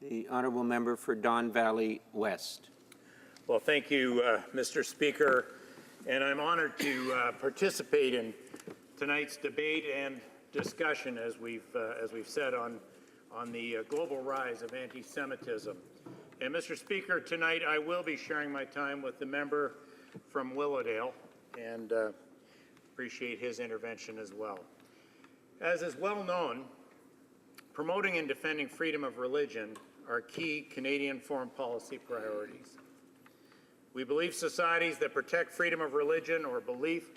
The honourable member for Don Valley West. Well, thank you, Mr. Speaker, and I'm honored to participate in tonight's debate and discussion, as we've said, on the global rise of anti-Semitism. And Mr. Speaker, tonight I will be sharing my time with the member from Willowdale, and appreciate his intervention as well. As is well known, promoting and defending freedom of religion are key Canadian foreign policy priorities. We believe societies that protect freedom of religion or belief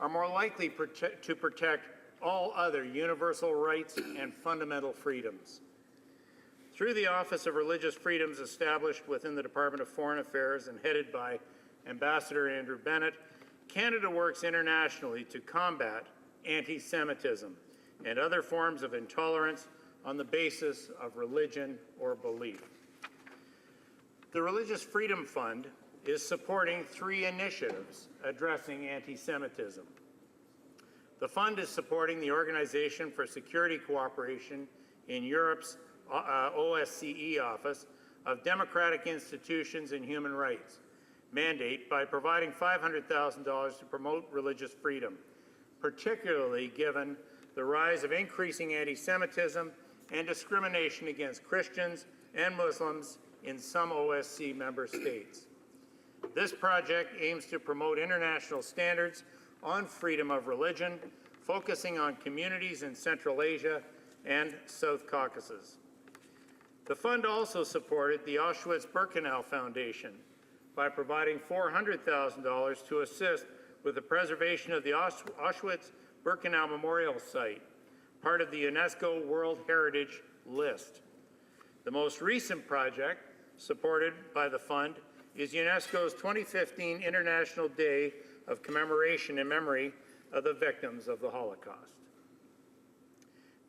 are more likely to protect all other universal rights and fundamental freedoms. Through the Office of Religious Freedoms established within the Department of Foreign Affairs and headed by Ambassador Andrew Bennett, Canada works internationally to combat anti-Semitism and other forms of intolerance on the basis of religion or belief. The Religious Freedom Fund is supporting 3 initiatives addressing anti-Semitism. The fund is supporting the Organization for Security Cooperation in Europe's OSCE Office of Democratic Institutions and Human Rights mandate by providing $500,000 to promote religious freedom, particularly given the rise of increasing anti-Semitism and discrimination against Christians and Muslims in some OSCE member states. This project aims to promote international standards on freedom of religion, focusing on communities in Central Asia and South Caucasus. The fund also supported the Auschwitz-Birkenau Foundation by providing $400,000 to assist with the preservation of the Auschwitz-Birkenau Memorial Site, part of the UNESCO World Heritage List. The most recent project, supported by the fund, is UNESCO's 2015 International Day of Commemoration in memory of the victims of the Holocaust.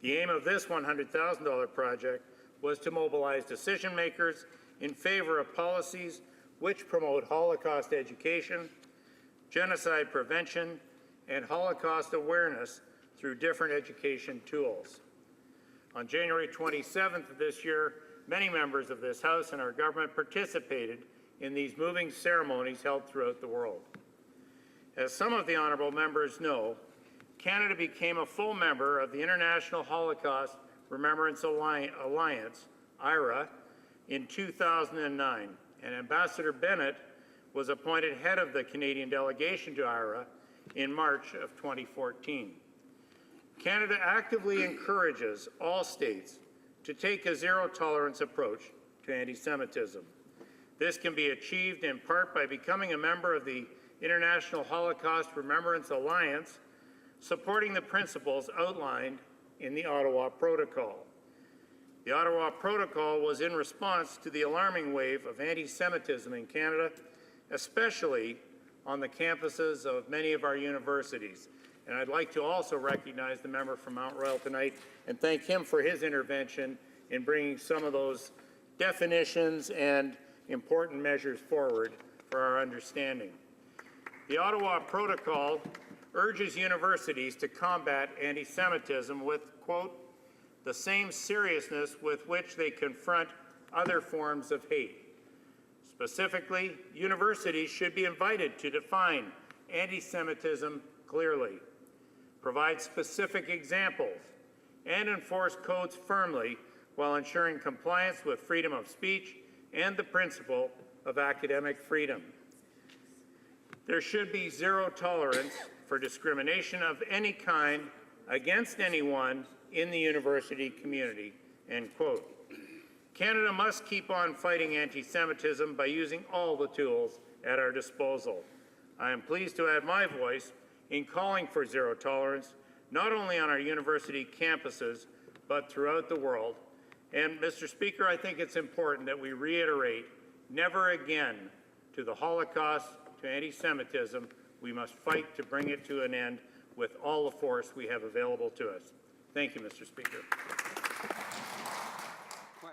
The aim of this $100,000 project was to mobilize decision makers in favor of policies which promote Holocaust education, genocide prevention, and Holocaust awareness through different education tools. On January 27th of this year, many members of this House and our government participated in these moving ceremonies held throughout the world. As some of the honourable members know, Canada became a full member of the International Holocaust Remembrance Alliance, IRA, in 2009, and Ambassador Bennett was appointed head of the Canadian delegation to IRA in March of 2014. Canada actively encourages all states to take a zero-tolerance approach to anti-Semitism. This can be achieved in part by becoming a member of the International Holocaust Remembrance Alliance, supporting the principles outlined in the Ottawa Protocol. The Ottawa Protocol was in response to the alarming wave of anti-Semitism in Canada, especially on the campuses of many of our universities. And I'd like to also recognize the member from Mount Royal tonight and thank him for his intervention in bringing some of those definitions and important measures forward for our understanding. The Ottawa Protocol urges universities to combat anti-Semitism with, quote, the same seriousness with which they confront other forms of hate. Specifically, universities should be invited to define anti-Semitism clearly, provide specific examples, and enforce codes firmly while ensuring compliance with freedom of speech and the principle of academic freedom. There should be zero tolerance for discrimination of any kind against anyone in the university community, end quote. Canada must keep on fighting anti-Semitism by using all the tools at our disposal. I am pleased to add my voice in calling for zero tolerance, not only on our university campuses, but throughout the world. And Mr. Speaker, I think it's important that we reiterate, never again to the Holocaust, to anti-Semitism. We must fight to bring it to an end with all the force we have available to us. Thank you, Mr. Speaker.